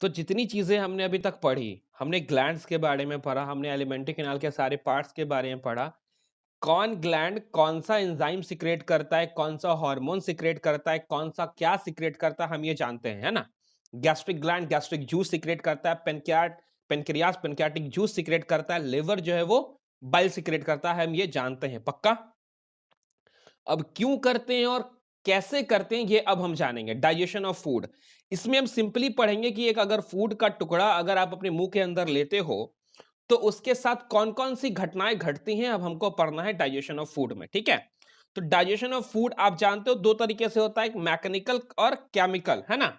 तो जितनी चीजें हमने अभी तक पढ़ी, हमने ग्लैंड्स के बारे में पढ़ा, हमने एलिमेंट्री कैनाल के सारे पार्ट्स के बारे में पढ़ा। कौन ग्लैंड कौन सा एंजाइम सीक्रेट करता है, कौन सा हार्मोन सीक्रेट करता है, कौन सा क्या सीक्रेट करता है, हम ये जानते हैं, है ना? Gastric gland gastric juice secrete करता है, पेनक्रियास पेनक्रियाटिक जूस सीक्रेट करता है, लिवर जो है वो बाइल सीक्रेट करता है, हम ये जानते हैं पक्का। अब क्यों करते हैं और कैसे करते हैं ये अब हम जानेंगे। डाइजेशन ऑफ फूड, इसमें हम सिंपली पढ़ेंगे कि एक अगर फूड का टुकड़ा अगर आप अपने मुंह के अंदर लेते हो तो उसके साथ कौन-कौन सी घटनाएं घटती हैं, अब हमको पढ़ना है डाइजेशन ऑफ फूड में, ठीक है? तो डाइजेशन ऑफ फूड आप जानते हो दो तरीके से होता है, एक मैकेनिकल और केमिकल, है ना?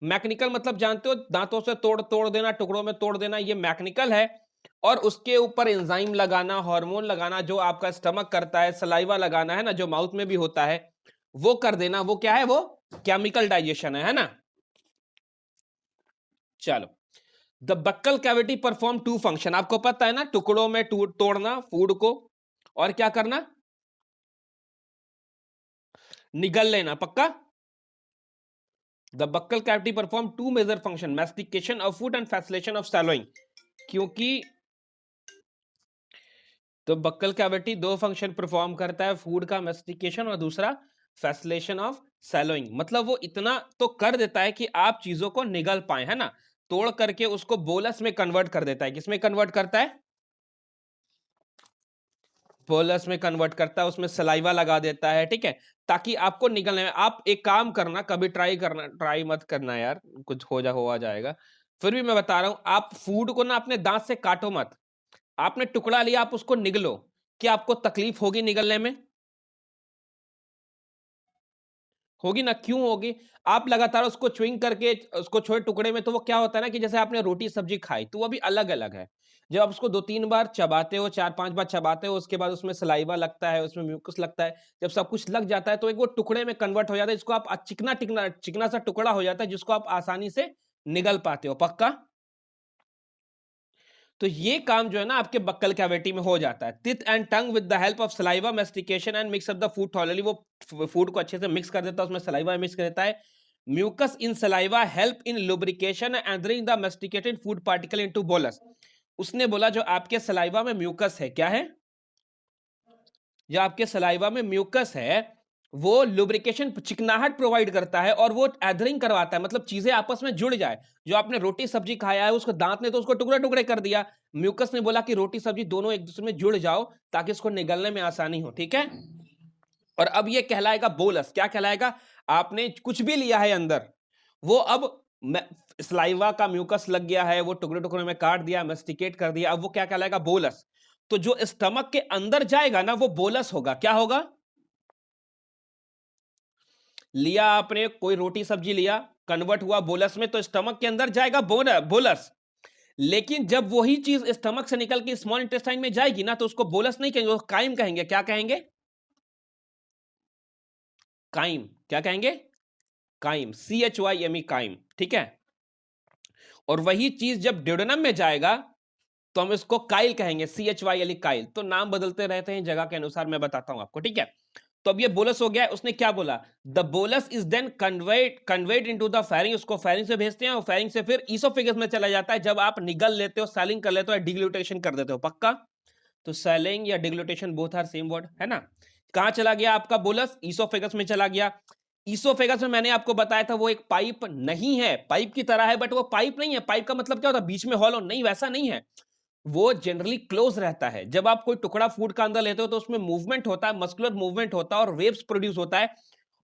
मैकेनिकल मतलब जानते हो दांतों से तोड़ तोड़ देना, टुकड़ों में तोड़ देना, ये मैकेनिकल है। और उसके ऊपर एंजाइम लगाना, हार्मोन लगाना, जो आपका स्टमक करता है, सलाइवा लगाना, है ना, जो माउथ में भी होता है, वो कर देना, वो क्या है? वो केमिकल डाइजेशन है ना? चलो, the buccal cavity perform to function, आपको पता है ना, टुकड़ों में तोड़ना फूड को, और क्या करना? निगल लेना, पक्का। The buccal cavity perform two major function, mastication of food and facilitation of swallowing. क्योंकि तो बक्कल कैविटी दो फंक्शन परफॉर्म करता है, फूड का मैस्टिकेशन और दूसरा फैसिलेशन ऑफ सैलोइंग। मतलब वो इतना तो कर देता है कि आप चीजों को निगल पाए, है ना? तोड़ करके उसको बोलस में कन्वर्ट कर देता है। किसमें कन्वर्ट करता है? बोलस में कन्वर्ट करता है, उसमें सलाइवा लगा देता है, ठीक है, ताकि आपको निगलने में। आप एक काम करना, कभी ट्राई मत करना यार, कुछ हो आ जाएगा। फिर भी मैं बता रहा हूं, आप फूड को ना अपने दांत से काटो मत। आपने टुकड़ा लिया, आप उसको निगलो। क्या आपको तकलीफ होगी निगलने में? होगी ना, क्यों होगी? आप लगातार उसको च्युइंग करके उसको छोटे टुकड़े में, तो वो क्या होता है ना कि जैसे आपने रोटी सब्जी खाई, तो वो भी अलग अलग है। जब आप उसको 2-3 बार चबाते हो, 4-5 बार चबाते हो, उसके बाद उसमें सलाइवा लगता है, उसमें म्यूकस लगता है। जब सब कुछ लग जाता है तो एक वो टुकड़े में कन्वर्ट हो जाता है, जिसको आप चिकना टिकना चिकना सा टुकड़ा हो जाता है, जिसको आप आसानी से निगल पाते हो, पक्का। तो ये काम जो है ना आपके बक्कल कैविटी में हो जाता है। Teeth and tongue with the help of saliva mastication and mix up the food thoroughly, वो फूड को अच्छे से मिक्स कर देता है, उसमें सलाइवा मिक्स कर देता है। Mucus in saliva help in lubrication and bring the masticated food particle into bolus. उसने बोला जो आपके सलाइवा में म्यूकस है, क्या है? जो आपके सलाइवा में म्यूकस है, वो लुब्रिकेशन चिकनाहट प्रोवाइड करता है और वो एधरिंग करवाता है, मतलब चीजें आपस में जुड़ जाए। जो आपने रोटी सब्जी खाया है, उसको दांत ने तो उसको टुकड़े टुकड़े कर दिया। म्यूकस ने बोला कि रोटी सब्जी दोनों एक दूसरे में जुड़ जाओ, ताकि इसको निगलने में आसानी हो, ठीक है। और अब ये कहलाएगा बोलस। क्या कहलाएगा? आपने कुछ भी लिया है अंदर, वो अब स्लाइवा का म्यूकस लग गया है, वो टुकड़े टुकड़े में काट दिया, मेस्टिकेट कर दिया, अब वो क्या कहलाएगा? बोलस। तो जो स्टमक के अंदर जाएगा ना, वो बोलस होगा। क्या होगा? लिया आपने कोई रोटी सब्जी लिया, कन्वर्ट हुआ बोलस में, तो स्टमक के अंदर जाएगा बोलस। लेकिन जब वही चीज स्टमक से निकल के स्मॉल इंटेस्टाइन में जाएगी ना, तो उसको बोलस नहीं कहेंगे, वो काइम कहेंगे। क्या कहेंगे? काइम। क्या कहेंगे? काइम, CHYME, काइम, ठीक है। और वही चीज जब ड्यूडेनम में जाएगा, तो हम इसको काइल कहेंगे, CHYLE, काइल। तो नाम बदलते रहते हैं जगह के अनुसार, मैं बताता हूं आपको, ठीक है। तो अब ये बोलस हो गया। उसने क्या बोला? The bolus is then convert into the pharynx, उसको फेरिंग से भेजते हैं, और फेरिंग से फिर ईसोफेगस में चला जाता है, जब आप निगल लेते हो, सैलिंग कर लेते हो, डिग्लूटेशन कर देते हो, पक्का। तो सेलिंग या डिग्लूटेशन बोथ आर सेम वर्ड, है ना। कहां चला गया आपका बोलस? ईसोफेगस में चला गया। ईसोफेगस में मैंने आपको बताया था वो एक पाइप नहीं है, पाइप की तरह है, बट वो पाइप नहीं है। पाइप का मतलब क्या होता है? बीच में हॉलो, नहीं, वैसा नहीं है। वो जनरली क्लोज रहता है। जब आप कोई टुकड़ा फूड का अंदर लेते हो, तो उसमें मूवमेंट होता है, मस्कुलर मूवमेंट होता है, और वेव्स प्रोड्यूस होता है।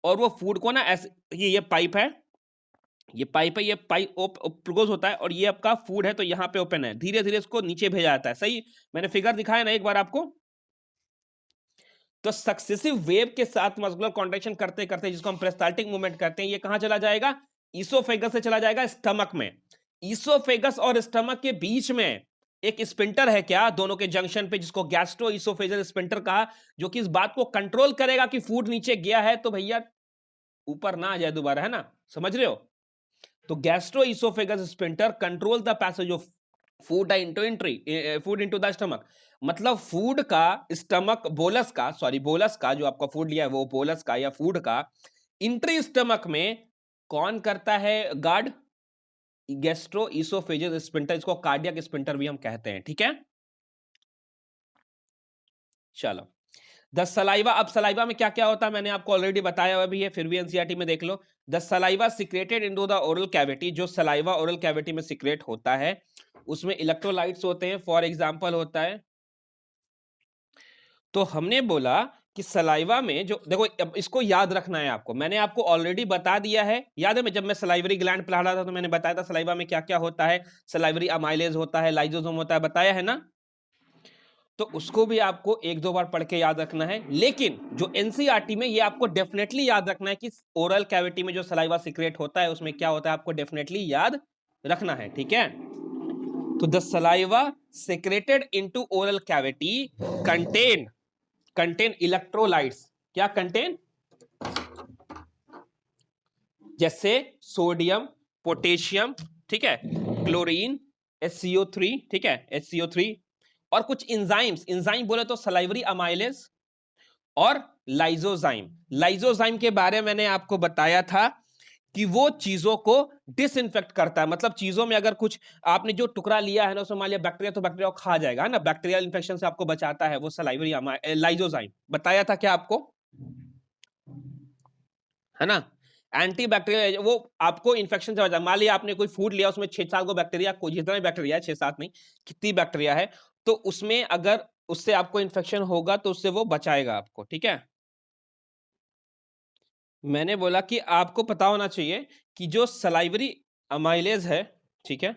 और वो फूड को ना ऐसे, ये पाइप है, ये पाइप है, ये पाइप क्लोज होता है, और ये आपका फूड है, तो यहाँ पे ओपन है। धीरे धीरे इसको नीचे भेजा जाता है, सही। मैंने फिगर दिखाया ना एक बार आपको। तो सक्सेसिव वेव के साथ मस्कुलर कॉन्ट्रैक्शन करते करते, जिसको हम पेरिस्टाल्टिक मूवमेंट कहते हैं, ये कहां चला जाएगा? ईसोफेगस से चला जाएगा स्टमक में। ईसोफेगस और स्टमक के बीच में एक स्पिंटर है, क्या, दोनों के जंक्शन पे, जिसको गैस्ट्रो ईसोफेजल स्पिंटर कहा, जो कि इस बात को कंट्रोल करेगा कि फूड नीचे गया है तो भैया ऊपर ना आ जाए दोबारा, है ना। समझ रहे हो? तो gastro oesophagus sphincter control the passage of food into the stomach. मतलब फूड का स्टमक, बोलस का, सॉरी, बोलस का, जो आपका फूड लिया है वो बोलस का या फूड का एंट्री स्टमक में कौन करता है गार्ड? गैस्ट्रो इसोफेजियल स्फिंक्टर, इसको कार्डियक स्फिंक्टर भी हम कहते हैं, ठीक है। चलो, द सलाइवा, अब सलाइवा में क्या क्या होता है मैंने आपको ऑलरेडी बताया हुआ भी है, फिर भी एनसीईआरटी में देख लो। The saliva secreted into the oral cavity, जो सलाइवा ओरल कैविटी में सिक्रेट होता है उसमें इलेक्ट्रोलाइट्स होते हैं, फॉर एग्जांपल होता है। तो हमने बोला कि सलाइवा में जो देखो, अब इसको याद रखना है आपको, मैंने आपको ऑलरेडी बता दिया है, याद है मैं जब मैं सलाइवरी ग्लैंड पढ़ा रहा था तो मैंने बताया था सलाइवा में क्या क्या होता है, सलाइवरी अमाइलेज होता है, लाइजोसोम होता है, बताया है ना। तो उसको भी आपको एक दो बार पढ़ के याद रखना है, लेकिन जो एनसीईआरटी में ये आपको डेफिनेटली याद रखना है कि ओरल कैविटी में जो सलाइवा सीक्रेट होता है उसमें क्या होता है, आपको डेफिनेटली याद रखना है, ठीक है। तो the saliva secreted into oral cavity contain electrolytes, क्या कंटेन, जैसे सोडियम, पोटेशियम, ठीक है, क्लोरीन, HCO3, ठीक है, HCO3, और कुछ इंजाइम्स, इंजाइम बोले तो सलाइवरी अमाइलेज और लाइजोजाइम। लाइजोजाइम के बारे में मैंने आपको बताया था कि वो चीजों को डिसइंफेक्ट करता है, मतलब चीजों में अगर कुछ आपने जो टुकड़ा लिया है ना उसमें मान लिया बैक्टीरिया, तो बैक्टीरिया को खा जाएगा, है ना, बैक्टीरियल इन्फेक्शन से आपको बचाता है वो सलाइवरी लाइजोजाइम, बताया था क्या आपको, है ना। एंटी बैक्टीरियल वो आपको इन्फेक्शन से बचा, मान लिया आपने कोई फूड लिया उसमें 6-7 को बैक्टीरिया, कोई जितना भी बैक्टीरिया है, 6-7 नहीं, कितनी बैक्टीरिया है, तो उसमें अगर उससे आपको इन्फेक्शन होगा तो उससे वो बचाएगा आपको, ठीक है। मैंने बोला कि आपको पता होना चाहिए कि जो सलाइवरी अमाइलेज है, ठीक है,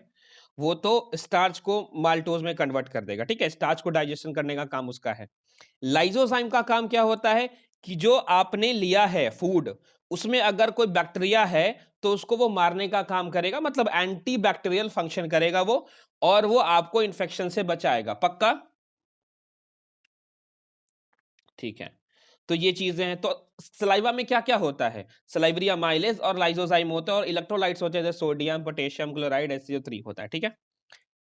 वो तो स्टार्च को माल्टोज में कन्वर्ट कर देगा, ठीक है, स्टार्च को डाइजेशन करने का काम उसका है। लाइजोजाइम का काम क्या होता है कि जो आपने लिया है फूड, उसमें अगर कोई बैक्टीरिया है तो उसको वो मारने का काम करेगा, मतलब एंटी बैक्टीरियल फंक्शन करेगा वो, और वो आपको इन्फेक्शन से बचाएगा, पक्का, ठीक है। तो ये चीजें हैं। तो सलाइवा में क्या क्या होता है, सलाइवरी अमाइलेज और लाइजोजाइम होता है, और इलेक्ट्रोलाइट्स होते हैं जैसे सोडियम, पोटेशियम क्लोराइड, HCO3 होता है, ठीक है।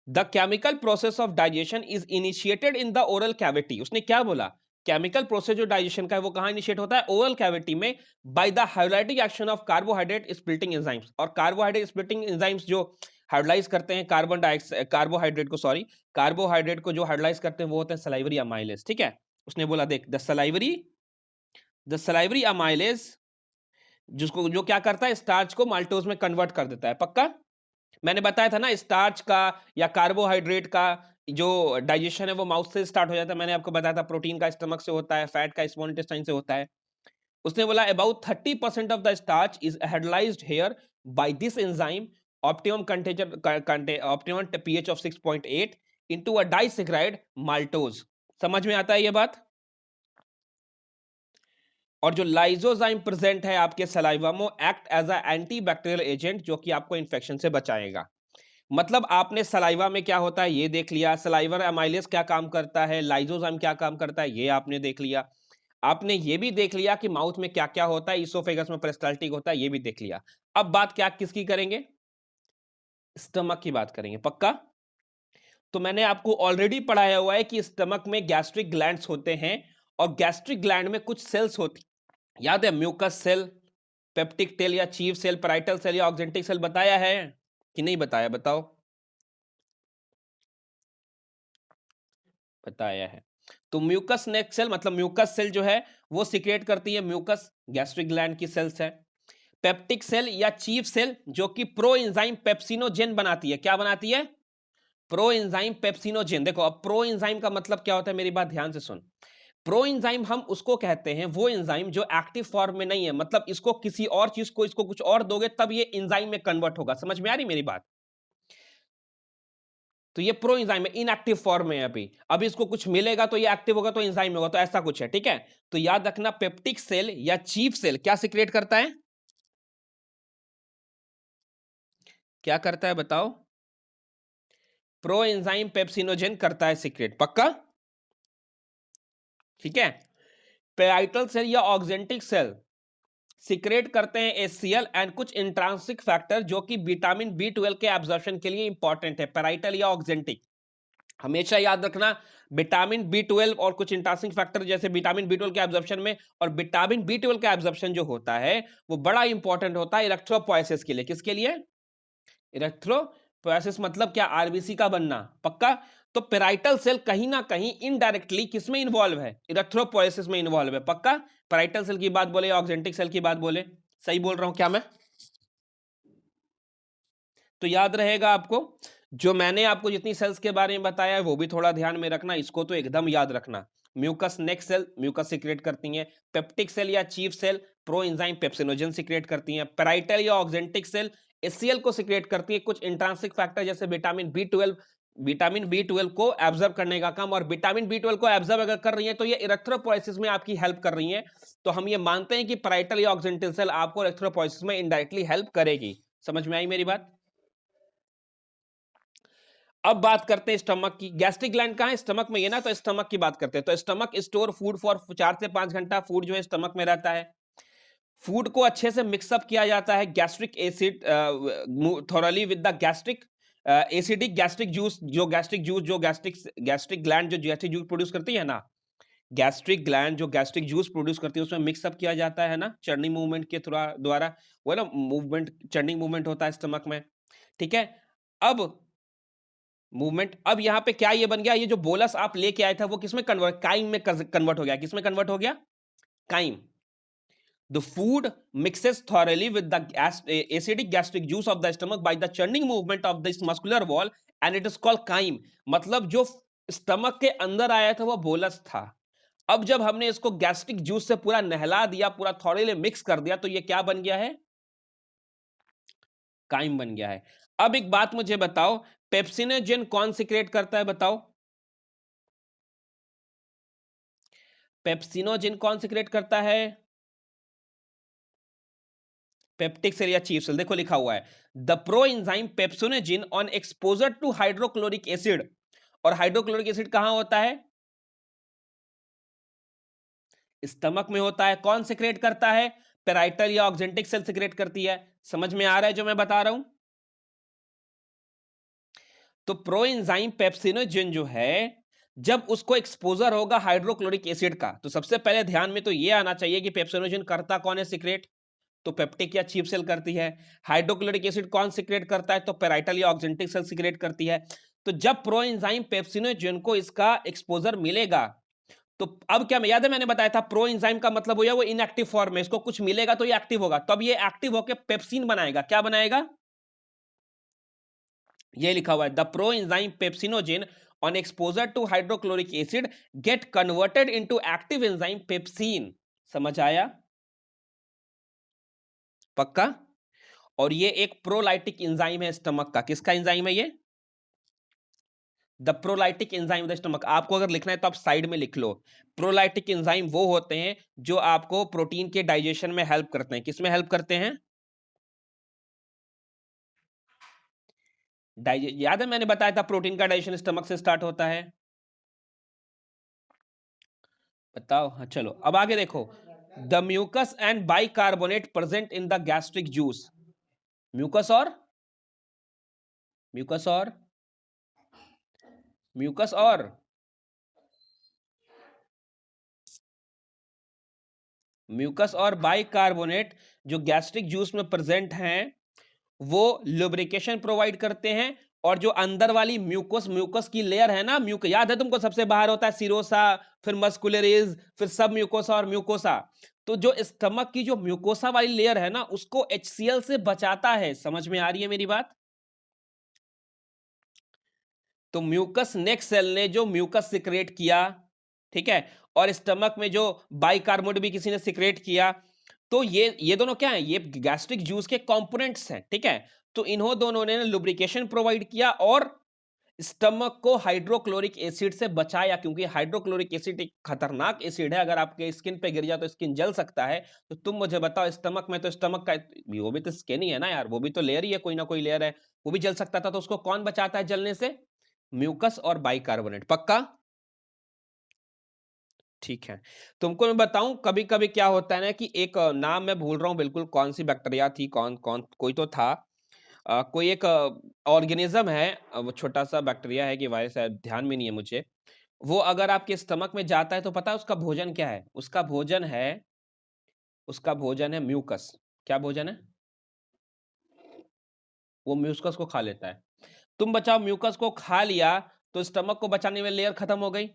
The chemical process of digestion is initiated in the oral cavity, उसने क्या बोला, केमिकल प्रोसेस जो डाइजेशन का है वो कहां इनिशिएट होता है, ओरल कैविटी में, by the hydrolytic action of carbohydrate splitting enzymes, और कार्बोहाइड्रेट स्प्लिटिंग एंजाइम्स जो हाइड्रोलाइज करते हैं कार्बन डाइऑक्साइड, कार्बोहाइड्रेट को, सॉरी, कार्बोहाइड्रेट को जो हाइड्रोलाइज करते हैं वो होते हैं सलाइवरी अमाइलेज, ठीक है। उसने बोला देख, द सलाइवरी अमाइलेज जिसको जो क्या करता है, स्टार्च को माल्टोज में कन्वर्ट कर देता है, पक्का। मैंने बताया था ना स्टार्च का या कार्बोहाइड्रेट का जो डाइजेशन है वो माउथ से स्टार्ट हो जाता है, मैंने आपको बताया था प्रोटीन का स्टमक से होता है, फैट का स्मॉल इंटेस्टाइन से होता है। उसने बोला about 30% of the starch is hydrolysed here by this enzyme, optimum content optimum pH of 6.8 into a disaccharide maltose, समझ में आता है ये बात। और जो लाइजोजाइम प्रेजेंट है आपके सलाइवा में, act as a antibacterial agent जो कि आपको इन्फेक्शन से बचाएगा। मतलब आपने सलाइवा में क्या होता है ये देख लिया, सलाइवर अमाइलेज क्या काम करता है, लाइजोजाइम क्या काम करता है ये आपने देख लिया, आपने ये भी देख लिया कि माउथ में क्या क्या होता है, इसोफेगस में पेरिस्टाल्टिक होता है, ये भी देख लिया। अब बात क्या किसकी करेंगे, स्टमक की बात करेंगे, पक्का। तो मैंने आपको ऑलरेडी पढ़ाया हुआ है कि स्टमक में गैस्ट्रिक ग्लैंड्स होते हैं, और गैस्ट्रिक ग्लैंड में कुछ सेल्स होती, याद है, म्यूकस सेल, पेप्टिक टेल या चीफ सेल, पैराइटल सेल या ऑक्जेंटिक सेल, बताया है कि नहीं बताया, बताओ, बताया है। तो म्यूकस नेक सेल, मतलब म्यूकस सेल जो है वो सिक्रेट करती है म्यूकस, गैस्ट्रिक ग्लैंड की सेल्स है। पेप्टिक सेल या चीफ सेल जो कि प्रो एंजाइम पेप्सिनोजेन बनाती है, क्या बनाती है, प्रो एंजाइम पेप्सिनोजेन। देखो अब प्रो एंजाइम का मतलब क्या होता है, मेरी बात ध्यान से सुन। प्रो एंजाइम हम उसको कहते हैं वो एंजाइम जो एक्टिव फॉर्म में नहीं है, मतलब इसको किसी और चीज को, इसको कुछ और दोगे तब ये एंजाइम में कन्वर्ट होगा, समझ में आ रही मेरी बात। तो ये प्रो एंजाइम है, इनएक्टिव फॉर्म में है अभी, अभी इसको कुछ मिलेगा तो ये एक्टिव होगा तो एंजाइम होगा, तो ऐसा कुछ है, ठीक है। तो याद रखना पेप्टिक सेल या चीफ सेल क्या सिक्रेट करता है, क्या करता है बताओ, प्रो एंजाइम पेप्सिनोजेन करता है सिक्रेट, पक्का, ठीक है। पेराइटल सेल या ऑक्जेंटिक सेल सिक्रेट करते हैं HCl एंड कुछ इंट्रांसिक फैक्टर जो कि विटामिन B12 के एब्जॉर्प्शन के लिए इंपॉर्टेंट है, पेराइटल या ऑक्जेंटिक, हमेशा याद रखना। विटामिन B12 और कुछ इंट्रांसिक फैक्टर जैसे विटामिन B12 के एब्जॉर्प्शन में, और विटामिन B12 का एब्जॉर्प्शन जो होता है वो बड़ा इंपॉर्टेंट होता है इलेक्ट्रोपोएसिस के लिए, किसके लिए, इरेक्थ्रोपोएसिस मतलब क्या? आरबीसी का बनना, पक्का? तो पेराइटल सेल कहीं ना कहीं इनडायरेक्टली किसमें इन्वॉल्व है? इरेक्थ्रोपोएसिस में इन्वॉल्व है, पक्का? पेराइटल सेल की बात बोले या ऑक्जेंटिक सेल की बात बोले, सही बोल रहा हूं क्या मैं? तो याद रहेगा आपको, जो मैंने आपको जितनी सेल्स के बारे में बताया है वो भी थोड़ा ध्यान में रखना, इसको तो एकदम याद रखना। Mucus neck cell mucus secrete करती हैं, पेप्टिक सेल या chief cell proenzyme pepsinogen secrete करती हैं, पेराइटल या ऑक्जेंटिक सेल एचसीएल को सिक्रेट करती है, कुछ इंट्रांसिक फैक्टर जैसे विटामिन बी ट्वेल्व को एब्जॉर्ब करने का काम, और विटामिन बी ट्वेल्व को एब्जॉर्ब अगर कर रही है तो ये इरेक्थ्रोपोएसिस में आपकी हेल्प कर रही है। तो हम ये मानते हैं कि पेराइटल या ऑक्जेंटिक सेल आपको इरेक्थ्रोपोएसिस में इनडायरेक्टली हेल्प करेगी। समझ में आई मेरी बात? अब बात करते हैं स्टमक की। गैस्ट्रिक ग्लैंड कहाँ है? स्टमक में, ये ना, तो स्टमक की बात करते हैं। तो स्टमक स्टोर फूड फॉर 4 से 5 घंटा फूड जो है स्टमक में रहता है। फूड को अच्छे से मिक्सअप किया जाता है gastric acid thoroughly with the gastric acidic gastric juice, जो गैस्ट्रिक ग्लैंड जो गैस्ट्रिक जूस प्रोड्यूस करती है ना, गैस्ट्रिक ग्लैंड जो गैस्ट्रिक जूस प्रोड्यूस करती है उसमें मिक्सअप किया जाता है ना, चर्निंग मूवमेंट के द्वारा। वो ना मूवमेंट, चर्निंग मूवमेंट होता है स्टमक में, ठीक है? अब मूवमेंट, अब यहाँ पे क्या ये बन गया, ये जो बोलस आप लेके आए थे वो किसमें कन्वर्ट, काइम में कन्वर्ट हो गया। किसमें कन्वर्ट हो गया? Chyme. The food mixes thoroughly with the acidic gastric juice of the stomach by the churning movement of this muscular wall and it is called chyme. मतलब जो स्टमक के अंदर आया था वो बोलस था। अब जब हमने इसको गैस्ट्रिक जूस से पूरा नहला दिया, पूरा थॉरली मिक्स कर दिया, तो ये क्या बन गया है? काइम बन गया है। अब एक बात मुझे बताओ, पेप्सिनोजेन कौन सिक्रेट करता है? बताओ, पेप्सिनोजेन कौन सिक्रेट करता है? पेप्टिक सेल या चीफ सेल। देखो लिखा हुआ है, the proenzyme pepsinogen on exposure to hydrochloric acid. और हाइड्रोक्लोरिक एसिड कहां होता है? स्टमक में होता है। कौन सिक्रेट करता है? पेराइटल या ऑक्जेंटिक सेल सिक्रेट करती है। समझ में आ रहा है जो मैं बता रहा हूं? तो प्रो एंजाइम पेप्सिनोजेन जो है, जब उसको एक्सपोजर होगा हाइड्रोक्लोरिक एसिड का, तो सबसे पहले ध्यान में तो ये आना चाहिए कि पेप्सिनोजेन करता कौन है सिक्रेट? तो पेप्टिक या चीफ सेल करती है। हाइड्रोक्लोरिक एसिड कौन सिक्रेट करता है? तो पेराइटल या ऑक्जेंटिक सेल सिक्रेट करती है। तो जब प्रोएंजाइम पेप्सिनोजेन को इसका एक्सपोजर मिलेगा, तो अब क्या याद है मैंने बताया था, प्रोएंजाइम का मतलब हो गया वो इनएक्टिव फॉर्म में, इसको कुछ मिलेगा तो ये एक्टिव होगा, तब ये एक्टिव होकर पेप्सिन बनाएगा। क्या बनाएगा? ये लिखा हुआ है, the proenzyme pepsinogen on exposure to hydrochloric acid get converted into active enzyme pepsin. समझ आया? पक्का? और ये एक प्रोलाइटिक एंजाइम है स्टमक का। किसका एंजाइम है ये? The proteolytic enzyme the stomach. आपको अगर लिखना है तो आप साइड में लिख लो। प्रोलाइटिक एंजाइम वो होते हैं जो आपको प्रोटीन के डाइजेशन में हेल्प करते हैं। किसमें हेल्प करते हैं? याद है मैंने बताया था प्रोटीन का डाइजेशन स्टमक से स्टार्ट होता है। बताओ, हाँ चलो अब आगे देखो। The mucus and bicarbonate present in the gastric juice. Mucus और म्यूकस और म्यूकस और म्यूकस और बाइकार्बोनेट जो गैस्ट्रिक जूस में प्रेजेंट हैं, वो लुब्रिकेशन प्रोवाइड करते हैं। और जो अंदर वाली म्यूकोस म्यूकोस की लेयर है ना, याद है तुमको, सबसे बाहर होता है सिरोसा, फिर मस्कुलरिज, फिर सब म्यूकोसा और म्यूकोसा। तो जो स्टमक की जो म्यूकोसा वाली लेयर है ना, उसको HCl से बचाता है। समझ में आ रही है मेरी बात? तो म्यूकस नेक सेल ने जो म्यूकस सिक्रेट किया, ठीक है, और स्टमक में जो बाइकार्बोनेट भी किसी ने सिक्रेट किया, तो ये दोनों क्या है? ये गैस्ट्रिक जूस के कंपोनेंट्स हैं, ठीक है। तो इन्हों दोनों ने लुब्रिकेशन प्रोवाइड किया और स्टमक को हाइड्रोक्लोरिक एसिड से बचाया, क्योंकि हाइड्रोक्लोरिक एसिड एक खतरनाक एसिड है, अगर आपके स्किन पे गिर जाए तो स्किन जल सकता है। तो तुम मुझे बताओ, स्टमक में तो स्टमक का वो भी तो स्किन ही है ना यार, वो भी तो लेयर ही है, कोई ना कोई लेयर है, वो भी जल सकता था। तो उसको कौन बचाता है जलने से? म्यूकस और बाइकार्बोनेट। पक्का? ठीक है। तुमको मैं बताऊं, कभी कभी क्या होता है ना कि एक नाम मैं भूल रहा हूं बिल्कुल, कौन सी बैक्टीरिया थी, कौन कौन कोई तो था, कोई एक ऑर्गेनिज्म है, वो छोटा सा बैक्टीरिया है कि वायरस है, ध्यान में नहीं है मुझे। वो अगर आपके स्टमक में जाता है तो पता है उसका भोजन क्या है? उसका भोजन है म्यूकस। क्या भोजन है? वो म्यूकस को खा लेता है। तुम बचाओ म्यूकस को खा लिया तो स्टमक को बचाने वाली लेयर खत्म हो गई।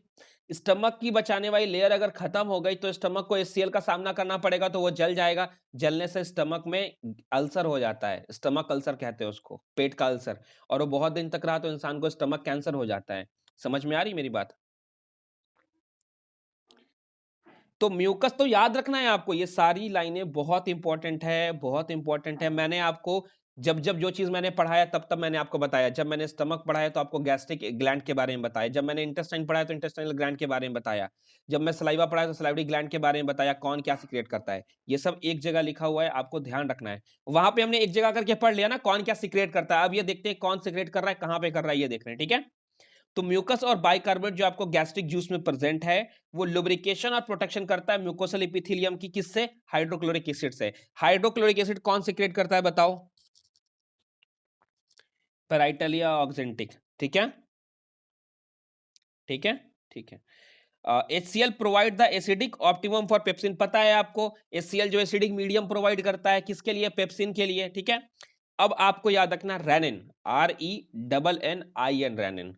स्टमक की बचाने वाली लेयर अगर खत्म हो गई तो स्टमक को एचसीएल का सामना करना पड़ेगा, तो वो जल जाएगा। जलने से स्टमक में अल्सर हो जाता है, स्टमक अल्सर कहते हैं उसको, पेट का अल्सर। और वो बहुत दिन तक रहा तो इंसान को स्टमक कैंसर हो जाता है। समझ में आ रही मेरी बात? तो म्यूकस तो याद रखना है आपको, ये सारी लाइनें बहुत इंपॉर्टेंट है, बहुत इंपॉर्टेंट है। मैंने आपको जब जब जो चीज मैंने पढ़ाया तब तब मैंने आपको बताया। जब मैंने स्टमक पढ़ाया तो आपको गैस्ट्रिक ग्लैंड के बारे में बताया। जब मैंने इंटेस्टाइन पढ़ाया तो इंटेस्टाइनल ग्लैंड के बारे में बताया। जब मैं सलाइवा पढ़ाया तो सलाइवरी ग्लैंड के बारे में बताया, कौन क्या सीक्रेट करता है। ये सब एक जगह लिखा हुआ है, आपको ध्यान रखना है। वहां पे हमने एक जगह करके पढ़ लिया ना कौन क्या सीक्रेट करता है। अब ये देखते हैं कौन सीक्रेट कर रहा है, कहां पे कर रहा है, ये देख रहे हैं, ठीक है। तो म्यूकस और बाइकार्बोनेट जो आपको गैस्ट्रिक जूस में प्रेजेंट है, वो लुब्रिकेशन और प्रोटेक्शन करता है म्यूकोसल एपिथेलियम की, किससे? हाइड्रोक्लोरिक एसिड से। हाइड्रोक्लोरिक एसिड कौन सीक्रेट करता है बताओ? पेराइटलिया ऑक्जेंटिक, ठीक है, ठीक है, ठीक है। HCl provide the acidic optimum for pepsin, पता है आपको HCl जो एसिडिक मीडियम प्रोवाइड करता है किसके लिए? पेप्सिन के लिए, ठीक है। अब आपको याद रखना रेनिन, RENNIN, रेनिन।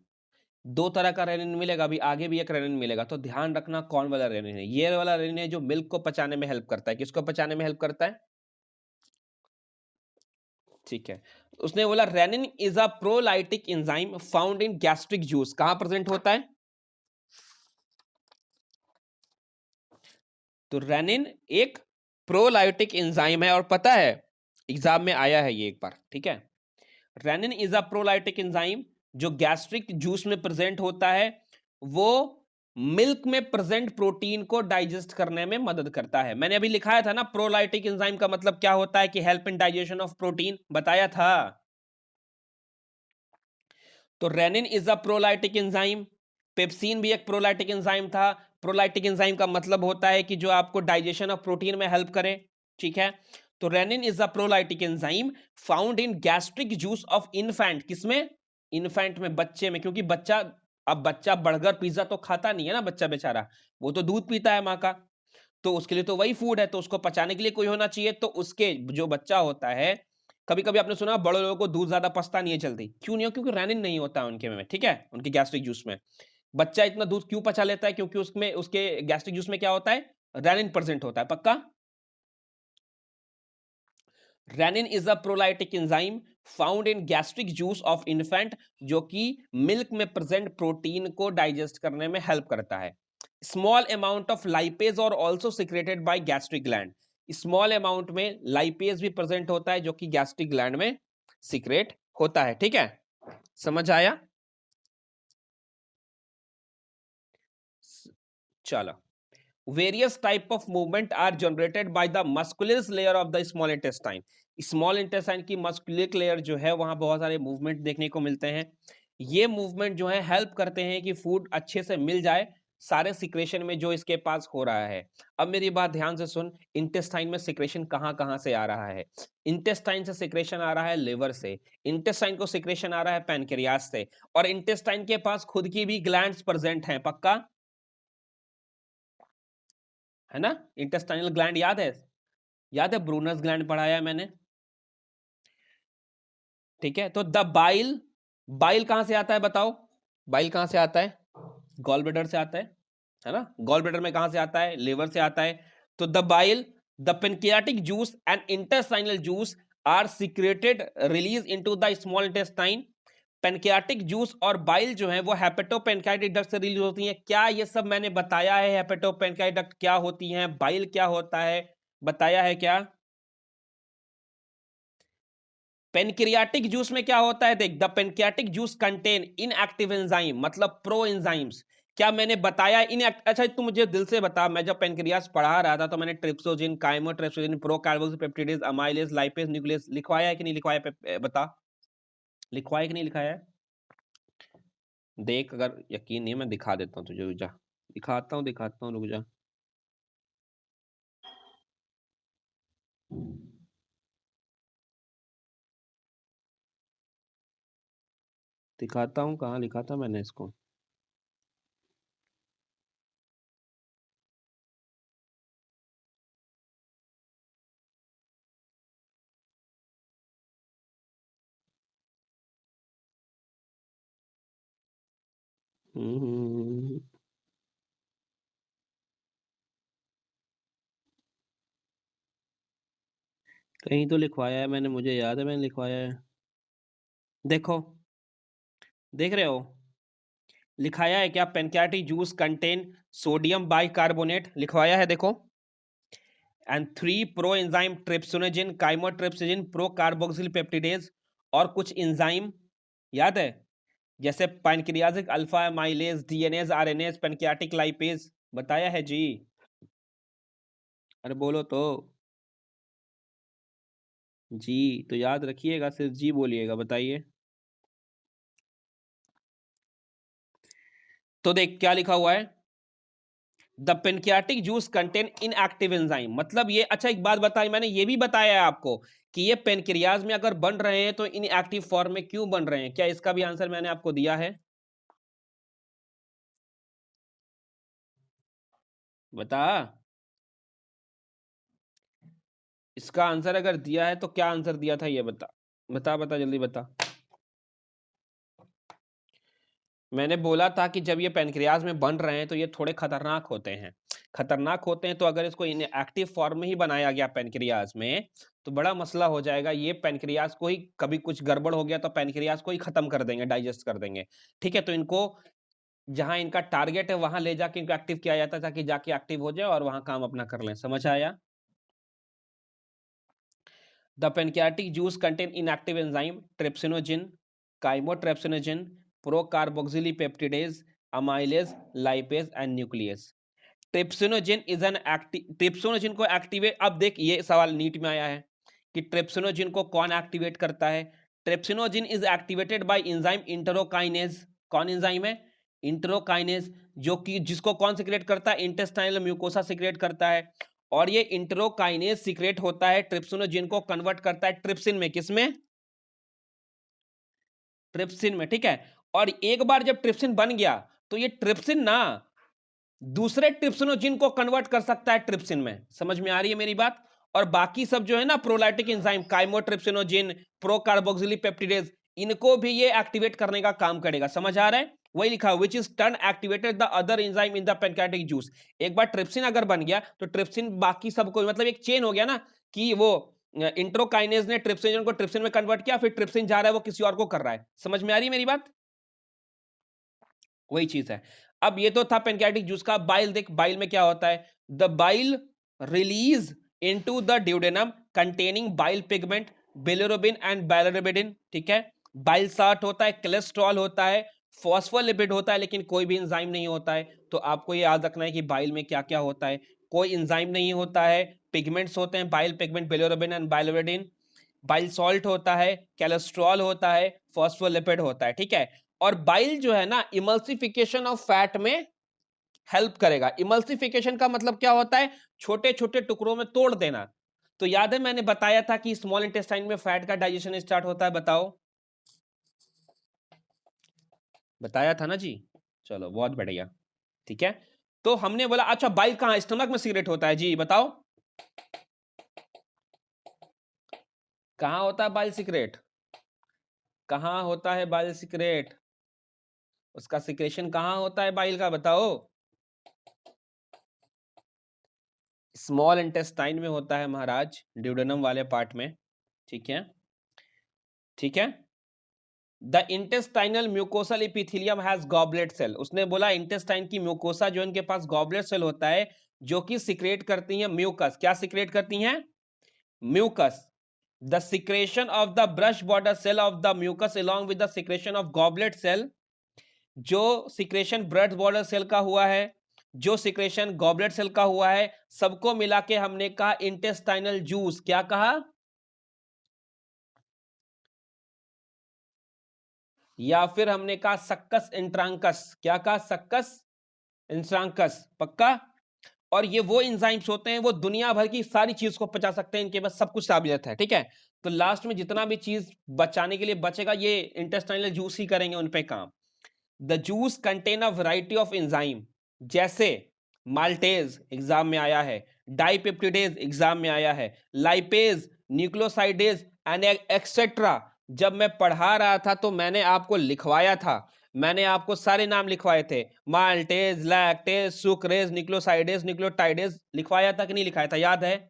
दो तरह का रेनिन मिलेगा, अभी आगे भी एक रेनिन मिलेगा, तो ध्यान रखना कौन वाला रेनिन है। ये वाला रेनिन है जो मिल्क को पचाने में हेल्प करता है। किसको पचाने में हेल्प करता है? ठीक है। उसने बोला rennin is a proteolytic enzyme found in gastric juice, कहां प्रेजेंट होता है? तो रेनिन एक प्रोलाइटिक एंजाइम है, और पता है एग्जाम में आया है ये एक बार, ठीक है। Rennin is a proteolytic enzyme जो गैस्ट्रिक जूस में प्रेजेंट होता है। वो मिल्क में प्रेजेंट प्रोटीन को डाइजेस्ट करने में मदद करता है। मैंने अभी लिखाया था ना प्रोलाइटिक एंजाइम का मतलब क्या होता है, कि help in digestion of protein, बताया था। तो rennin is a proteolytic enzyme, pepsin भी एक प्रोलाइटिक एंजाइम था। प्रोलाइटिक एंजाइम का मतलब होता है कि जो आपको डाइजेशन ऑफ प्रोटीन में हेल्प करे, ठीक है। तो rennin is a proteolytic enzyme found in gastric juice of infant, किसमें? इन्फेंट में, बच्चे में, क्योंकि बच्चा, अब बच्चा बर्गर पिज्जा तो खाता नहीं है ना बच्चा बेचारा, वो तो दूध पीता है माँ का, तो उसके लिए तो वही फूड है, तो उसको पचाने के लिए कोई होना चाहिए। तो उसके जो बच्चा होता है, कभी कभी आपने सुना बड़े लोगों को दूध ज्यादा पचता नहीं है जल्दी, क्यों नहीं हो? क्योंकि रेनिन नहीं होता है उनके में, ठीक है, उनके गैस्ट्रिक जूस में। बच्चा इतना दूध क्यों पचा लेता है? क्योंकि उसमें, उसके गैस्ट्रिक जूस में क्या होता है? रेनिन प्रेजेंट होता है, पक्का। Rennin is a proteolytic enzyme found in gastric juice of infant, जो कि मिल्क में प्रेजेंट प्रोटीन को डाइजेस्ट करने में हेल्प करता है। स्मॉल अमाउंट ऑफ लाइपेज और also secreted by gastric gland, small amount में लाइपेज भी प्रेजेंट होता है जो कि गैस्ट्रिक ग्लैंड में सीक्रेट होता है, ठीक है। समझ आया? चलो, various type of movement are generated by the muscularis layer of the small intestine, small intestine की मस्कुलिक लेयर जो है वहां बहुत सारे मूवमेंट देखने को मिलते हैं। ये मूवमेंट जो है हेल्प करते हैं कि फूड अच्छे से मिल जाए सारे सिक्रेशन में जो इसके पास हो रहा है। अब मेरी बात ध्यान से सुन, इंटेस्टाइन में सिक्रेशन कहाँ कहाँ से आ रहा है? इंटेस्टाइन से सिक्रेशन आ रहा है लिवर से, इंटेस्टाइन को सिक्रेशन आ रहा है पैनक्रियास से, और इंटेस्टाइन के पास खुद की भी ग्लैंड्स प्रेजेंट हैं, पक्का है ना। इंटेस्टाइनल ग्लैंड याद है? याद है ब्रूनस ग्लैंड पढ़ाया है मैंने, ठीक है। तो द बाइल, बाइल कहां से आता है बताओ? बाइल कहां से आता है? गॉल ब्लैडर से आता है ना। गॉल ब्लैडर में कहां से आता है? लिवर से आता है। तो the bile, the pancreatic juice and intestinal juice are secreted release into the small intestine. Pancreatic juice और बाइल जो है वो हेपेटोपेनक्रियाटिक डक्ट से रिलीज होती है। क्या ये सब मैंने बताया है? हेपेटोपेनक्रियाटिक डक्ट क्या होती है, बाइल क्या होता है, बताया है क्या? पेनक्रियाटिक जूस में क्या होता है देख, the pancreatic juice contain inactive enzyme, मतलब प्रो एंजाइम्स। क्या मैंने बताया इन? अच्छा तू मुझे दिल से बता, मैं जब पेनक्रियास पढ़ा रहा था तो मैंने ट्रिप्सोजिन, काइमोट्रिप्सोजिन, प्रोकार्बोक्सिपेप्टिडेज, अमाइलेज, लाइपेज, न्यूक्लियस लिखवाया है कि नहीं लिखवाया? बता, लिखवाया कि नहीं लिखाया है? देख, अगर यकीन नहीं है मैं दिखा देता हूँ तुझे, रुक जा, दिखाता हूँ, रुक जा। दिखाता हूँ, कहाँ लिखा था मैंने इसको। हम्म, कहीं तो लिखवाया है मैंने, मुझे याद है मैंने लिखवाया है। देखो, देख रहे हो, लिखाया है क्या? Pancreatic juice contain sodium bicarbonate, लिखवाया है देखो। And 3 pro enzyme trypsinogen chymotrypsin pro carboxyl peptidase, और कुछ एंजाइम याद है, जैसे pancreatic alpha mileage, DNAs, RNase, pancreatic lipase, बताया है जी। अरे बोलो तो। जी तो याद रखिएगा, सिर्फ जी बोलिएगा, बताइए। तो देख क्या लिखा हुआ है, the pancreatic juice contain inactive enzyme, मतलब ये, अच्छा एक बात बताई, मैंने ये भी बताया है आपको कि ये पेनक्रियाज में अगर बन रहे हैं तो इनएक्टिव फॉर्म में क्यों बन रहे हैं, क्या इसका भी आंसर मैंने आपको दिया है? बता। इसका आंसर अगर दिया है तो क्या आंसर दिया था, ये बता, बता बता जल्दी बता। मैंने बोला था कि जब ये पैनक्रियाज में बन रहे हैं तो ये थोड़े खतरनाक होते हैं, खतरनाक होते हैं, तो अगर इसको इनएक्टिव फॉर्म में ही बनाया गया पैनक्रियाज में तो बड़ा मसला हो जाएगा, ये पैनक्रियाज को ही कभी कुछ गड़बड़ हो गया तो पैनक्रियाज को ही खत्म कर देंगे, डाइजेस्ट कर देंगे। ठीक है, तो इनको जहां इनका टारगेट है वहां ले जाके इनको एक्टिव किया जाता है, ताकि जाके एक्टिव हो जाए और वहां काम अपना कर लें, समझ आया? The pancreatic juice contain inactive enzyme trypsinogen, chymotrypsinogen, procarboxylpeptidase, amylase, lipase and nuclease. Trypsinogen is an active, trypsinogen को एक्टिवेट, अब देख ये सवाल नीट में आया है कि ट्रिप्सिनोजिन को कौन एक्टिवेट करता है। Trypsinogen is activated by enzyme enterokinase, कौन एंजाइम है? इंटरोकाइनेज, जो कि जिसको कौन सिक्रेट करता है? इंटेस्टाइनल म्यूकोसा सिक्रेट करता है। और ये इंटरोकाइनेज सिक्रेट होता है, ट्रिप्सिनोजिन को कन्वर्ट करता है ट्रिप्सिन में, किसमें? ट्रिप्सिन में, ठीक है। और एक बार जब ट्रिप्सिन बन गया तो ये ट्रिप्सिन ना दूसरे ट्रिप्सिनोजिन को कन्वर्ट कर सकता है ट्रिप्सिन में, समझ में आ रही है मेरी बात? और बाकी सब जो है ना प्रोलाइटिक एंजाइम, काइमोट्रिप्सिनोजिन, प्रोकार्बोक्सिलिपेप्टिडेज, इनको भी ये एक्टिवेट करने का काम करेगा, समझ आ रहा है? वही लिखा which is turn activated the other enzyme in the pancreatic juice. एक बार ट्रिप्सिन अगर बन गया तो ट्रिप्सिन बाकी सबको, मतलब एक चेन हो गया ना, कि वो इंट्रोकाइनेज ने ट्रिप्सिन को ट्रिप्सिन में कन्वर्ट किया, फिर ट्रिप्सिन जा रहा है वो किसी और को कर रहा है, समझ में आ रही है मेरी बात? वही चीज है। अब ये तो था पेनक्रियाटिक जूस का। बाइल देख, बाइल में क्या होता है, the bile release into the duodenum containing bile pigment, bilirubin and biliverdin, ठीक है। बाइल साल्ट होता है, कोलेस्ट्रॉल होता है, फॉस्फोलिपिड होता है, लेकिन कोई भी एंजाइम नहीं होता है। तो आपको ये याद रखना है कि बाइल में क्या क्या होता है, कोई एंजाइम नहीं होता है, पिगमेंट्स होते हैं, bile pigment, bilirubin and biliverdin, bile salt होता है, कोलेस्ट्रॉल होता है, फॉस्फोलिपिड होता है, ठीक है। और बाइल जो है ना इमल्सिफिकेशन ऑफ फैट में हेल्प करेगा। इमल्सिफिकेशन का मतलब क्या होता है? छोटे छोटे टुकड़ों में तोड़ देना। तो याद है मैंने बताया था कि स्मॉल इंटेस्टाइन में फैट का डाइजेशन स्टार्ट होता है, बताओ, बताया था ना जी। चलो बहुत बढ़िया, ठीक है। तो हमने बोला अच्छा बाइल कहां, स्टमक में सीक्रेट होता है जी, बताओ कहां होता है बाइल सीक्रेट, कहां होता है बाइल सीक्रेट, उसका सिक्रेशन कहां होता है बाइल का, बताओ। स्मॉल इंटेस्टाइन में होता है महाराज, ड्यूडेनम वाले पार्ट में, ठीक है, ठीक है। The intestinal mucosal epithelium has goblet cell, उसने बोला इंटेस्टाइन की म्यूकोसा जो इनके पास गॉबलेट सेल होता है, जो कि सिक्रेट करती हैं म्यूकस, क्या सिक्रेट करती हैं? Mucus. The secretion of the brush border cell of the mucus along with the secretion of goblet cell, जो सिक्रेशन ब्रश बॉर्डर सेल का हुआ है, जो सिक्रेशन गॉबलेट सेल का हुआ है, सबको मिला के हमने कहा इंटेस्टाइनल जूस, क्या कहा? या फिर हमने कहा सक्कस इंट्रांकस, क्या कहा? सक्कस इंट्रांकस, पक्का। और ये वो एंजाइम्स होते हैं वो दुनिया भर की सारी चीज को पचा सकते हैं, इनके पास सब कुछ काबिलियत है, ठीक है। तो लास्ट में जितना भी चीज बचाने के लिए बचेगा ये इंटेस्टाइनल जूस ही करेंगे उन पे काम। The juice contain a variety of enzyme, जैसे माल्टेज एग्जाम में आया है, डाइपेप्टिडेज एग्जाम में आया है, लाइपेज, न्यूक्लियोसाइडेज एंड एक्सेट्रा। जब मैं पढ़ा रहा था तो मैंने आपको लिखवाया था, मैंने आपको सारे नाम लिखवाए थे, maltase, lactase, sucrase, nucleosidase, nucleotidase, लिखवाया था कि नहीं लिखाया था, याद है?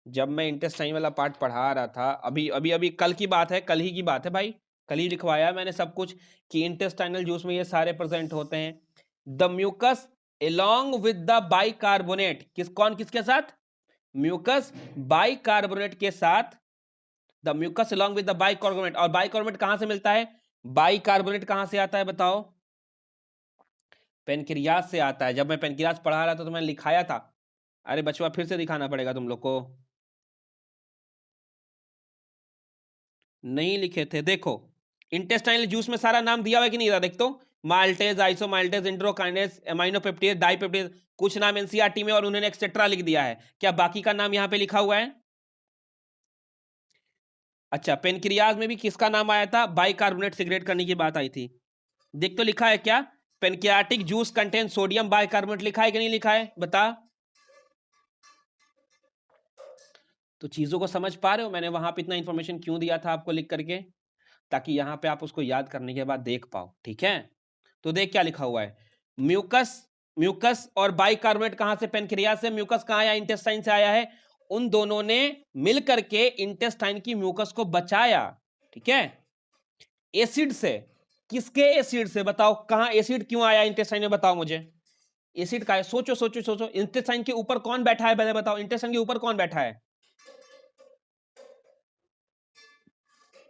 जब मैं इंटेस्टाइन वाला पार्ट पढ़ा रहा था, अभी अभी अभी कल की बात है, कल ही की बात है भाई, कल ही लिखवाया मैंने सब कुछ कि इंटेस्टाइनल जूस में ये सारे प्रेजेंट होते हैं। The mucus along with the bicarbonate, कौन किसके साथ? म्यूकस बाइकार्बोनेट के साथ, the mucus along with the bicarbonate. और बाइकार्बोनेट कहां से मिलता है? बाइकार्बोनेट कहां से आता है बताओ? पेनक्रियास से आता है। जब मैं पेनक्रियास पढ़ा रहा था तो मैंने लिखाया था। अरे बचवा फिर से दिखाना पड़ेगा तुम लोग को, नहीं लिखे थे। देखो इंटेस्टाइनल जूस में सारा नाम दिया हुआ है कि नहीं दिया, देख तो, माल्टेज, आइसोमाल्टेज, इंट्रोकाइनेज, एमाइनोपेप्टिडेज, डाइपेप्टिडेज, कुछ नाम एनसीईआरटी में और उन्होंने एक्सेट्रा लिख दिया है। क्या बाकी का नाम यहाँ पे लिखा हुआ है? अच्छा, पेनक्रियाज में भी किसका नाम आया था? बाइकार्बोनेट सिगरेट करने की बात आई थी। देख तो लिखा है क्या? Pancreatic juice contain sodium bicarbonate, लिखा है कि नहीं लिखा है बता? तो चीजों को समझ पा रहे हो मैंने वहां पे इतना इंफॉर्मेशन क्यों दिया था आपको लिख करके? ताकि यहां पे आप उसको याद करने के बाद देख पाओ, ठीक है? तो देख क्या लिखा हुआ है, म्यूकस, म्यूकस और बाइकार्बोनेट कहां से? पेनक्रियाज से। म्यूकस कहां आया? इंटेस्टाइन से आया है। उन दोनों ने मिलकर के इंटेस्टाइन की म्यूकस को बचाया, ठीक है, एसिड से। किसके एसिड से बताओ? कहां एसिड क्यों आया इंटेस्टाइन में, बताओ मुझे। एसिड का है, सोचो सोचो सोचो, इंटेस्टाइन के ऊपर कौन बैठा है पहले बताओ, इंटेस्टाइन के ऊपर कौन बैठा है?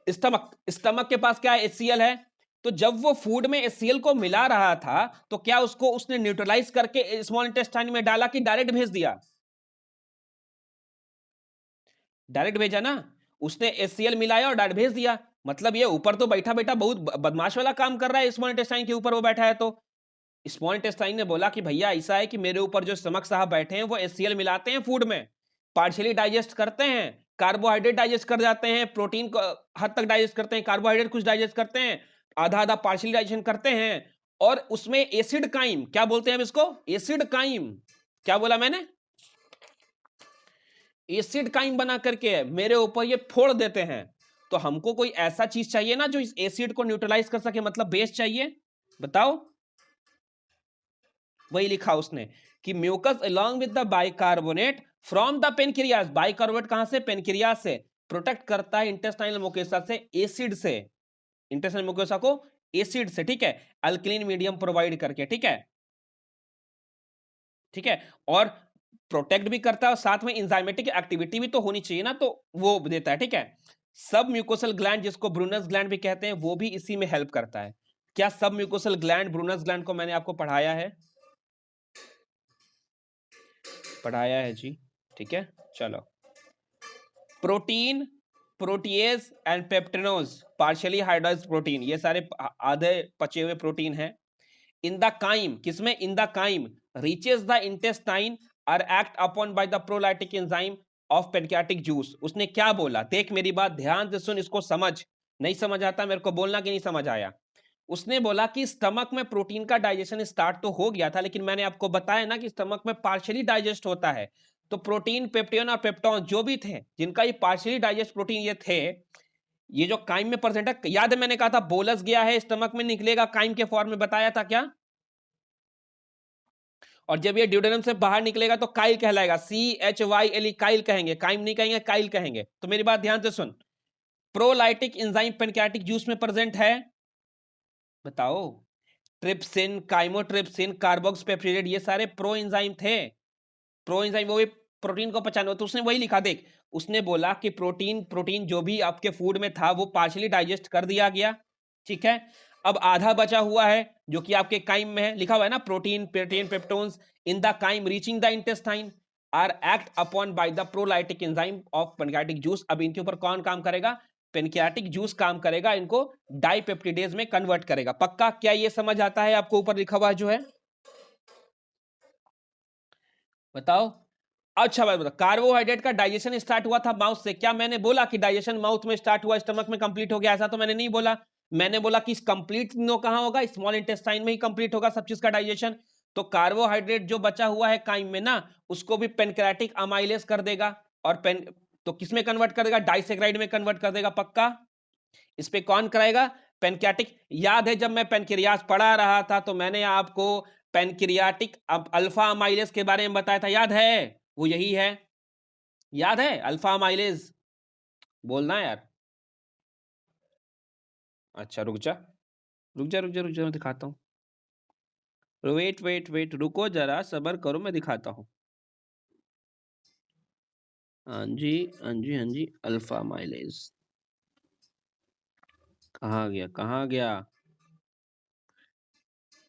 स्टमक। स्टमक के पास क्या है? HCl है। तो जब वो फूड में HCl को मिला रहा था तो क्या उसको उसने न्यूट्रलाइज करके स्मॉल इंटेस्टाइन में डाला कि डायरेक्ट भेज दिया? डायरेक्ट भेजा ना, उसने HCl मिलाया और डायरेक्ट भेज दिया। मतलब ये ऊपर तो बैठा बैठा बहुत बदमाश वाला काम कर रहा है, स्मॉल इंटेस्टाइन के ऊपर वो बैठा है। तो स्मॉल इंटेस्टाइन ने बोला कि भैया ऐसा है कि मेरे ऊपर जो स्टमक साहब बैठे हैं वो HCl मिलाते हैं फूड में, पार्शियली डाइजेस्ट करते हैं, कार्बोहाइड्रेट डाइजेस्ट कर जाते हैं, प्रोटीन को हद तक डाइजेस्ट करते हैं, कार्बोहाइड्रेट कुछ डाइजेस्ट करते हैं, आधा आधा पार्शियली डाइजेशन करते हैं। और उसमें एसिड काइम, क्या बोलते हैं हम इसको? Acid chyme. क्या बोला मैंने? एसिड काइम बना करके मेरे ऊपर ये फोड़ देते हैं। तो हमको कोई ऐसा चीज चाहिए ना जो इस एसिड को न्यूट्रलाइज कर सके, मतलब बेस चाहिए। बताओ। वही लिखा उसने कि mucus along with the bicarbonate from the pancreas. Bicarbonate कहां से? पेनक्रियाज से। प्रोटेक्ट करता है इंटेस्टाइनल मुकोसा से एसिड से, इंटेस्टाइनल मुकोसा को एसिड से, ठीक है, अल्कलीन मीडियम प्रोवाइड करके, ठीक है, ठीक है। और प्रोटेक्ट भी करता है और साथ में इंजाइमेटिक एक्टिविटी भी तो होनी चाहिए ना, तो वो देता है, ठीक है। सब म्यूकोसल ग्लैंड, जिसको ब्रूनस ग्लैंड भी कहते हैं, वो भी इसी में हेल्प करता है। क्या सब म्यूकोसल ग्लैंड ब्रूनस ग्लैंड को मैंने आपको पढ़ाया है? पढ़ाया है जी, ठीक है। चलो, protein, proteases and peptones, partially hydrolysed protein, ये सारे आधे पचे हुए प्रोटीन हैं। इन द काइम, किसमें? In the chyme, reaches the intestine, are act upon by the proteolytic enzyme of pancreatic juice. उसने क्या बोला? देख मेरी बात ध्यान से सुन, इसको समझ। नहीं समझ आता मेरे को बोलना कि नहीं समझ आया। उसने बोला कि स्टमक में प्रोटीन का डाइजेशन स्टार्ट तो हो गया था, लेकिन मैंने आपको बताया ना कि स्टमक में पार्शियली डाइजेस्ट होता है। तो प्रोटीन, पेप्टियन और पेप्टॉन जो भी थे, जिनका ये पार्शियली डाइजेस्ट प्रोटीन ये थे, ये जो काइम में प्रेजेंट है, याद है मैंने कहा था बोलस गया है स्टमक में निकलेगा काइम के फॉर्म में, बताया था क्या? और जब ये ड्यूडेनम से बाहर निकलेगा तो काइल कहलाएगा, CHYLE, काइल कहेंगे, काइम नहीं कहेंगे, काइल कहेंगे। तो मेरी बात ध्यान से सुन, प्रोलाइटिक एंजाइम पेनक्रियाटिक जूस में प्रेजेंट है, बताओ। ट्रिप्सिन, काइमोट्रिप्सिन, कार्बोक्सपेप्टिडेट, ये सारे प्रो एंजाइम थे। प्रो एंजाइम वो भी प्रोटीन को पहचानो। तो उसने वही लिखा, देख उसने बोला कि प्रोटीन, प्रोटीन जो भी आपके फूड में था वो पार्शियली डाइजेस्ट कर दिया गया, ठीक है। अब आधा बचा हुआ है जो कि आपके काइम में है, लिखा हुआ है ना, protein, protein peptones in the chyme reaching the intestine are act upon by the proteolytic enzyme of pancreatic juice. अब इनके ऊपर कौन काम करेगा? पेनक्रियाटिक जूस काम करेगा, इनको डाइपेप्टिडेज में कन्वर्ट करेगा। पक्का? क्या ये समझ आता है आपको ऊपर लिखा हुआ जो है? बताओ। अच्छा बात बताओ, कार्बोहाइड्रेट का डाइजेशन स्टार्ट हुआ था माउथ से। क्या मैंने बोला कि डाइजेशन माउथ में स्टार्ट हुआ, स्टमक में कंप्लीट हो गया? ऐसा तो मैंने नहीं बोला। मैंने बोला कि कंप्लीट नो कहां होगा? स्मॉल इंटेस्टाइन में ही कंप्लीट होगा सब चीज का डाइजेशन। तो कार्बोहाइड्रेट जो बचा हुआ है काइम में ना, उसको भी पेनक्रियाटिक अमाइलेज कर देगा, और पेन तो किस में कन्वर्ट कर देगा? डाइसेक्राइड में कन्वर्ट कर देगा। पक्का? इस पे कौन कराएगा? पैनक्रियाटिक याद है, जब मैं पैनक्रियाज पढ़ा रहा था तो मैंने आपको पैनक्रियाटिक अल्फा अमाइलेज के बारे में बताया था, याद है? वो यही है, याद है? अल्फा अमाइलेज बोलना यार। अच्छा रुक जा, रुक जा, रुक जा, रुक जा, मैं दिखाता हूँ। वेट वेट वेट, रुको जरा, सबर करो, मैं दिखाता हूँ। हाँ जी, हाँ जी, हाँ जी, अल्फा माइलेज कहाँ गया, कहाँ गया?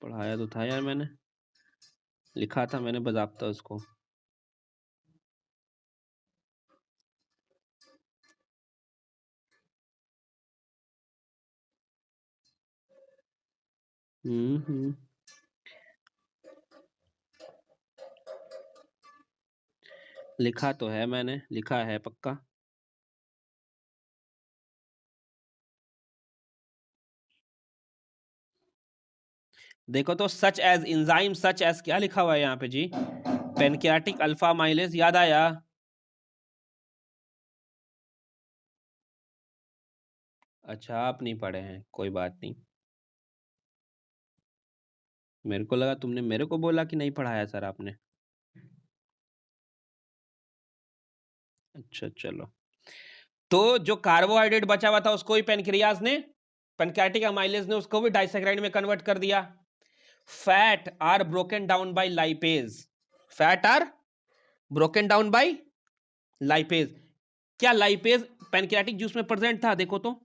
पढ़ाया तो था यार मैंने, लिखा था मैंने बाज़ाब्ता उसको। लिखा तो है मैंने, लिखा है पक्का। देखो तो, such as enzyme, such as क्या लिखा हुआ है यहाँ पे जी? पैनक्रियाटिक अल्फा माइलेज, याद आया? अच्छा आप नहीं पढ़े हैं, कोई बात नहीं। मेरे को लगा तुमने मेरे को बोला कि नहीं पढ़ाया सर आपने। अच्छा चलो, तो जो कार्बोहाइड्रेट बचा हुआ था उसको ही पैनक्रियाज ने, पैनक्रियाटिक अमाइलेज ने उसको भी डाइसैकराइड में कन्वर्ट कर दिया। Fat are broken down by lipase, fat are broken down by lipase. क्या लाइपेज पैनक्रियाटिक जूस में प्रेजेंट था? देखो तो,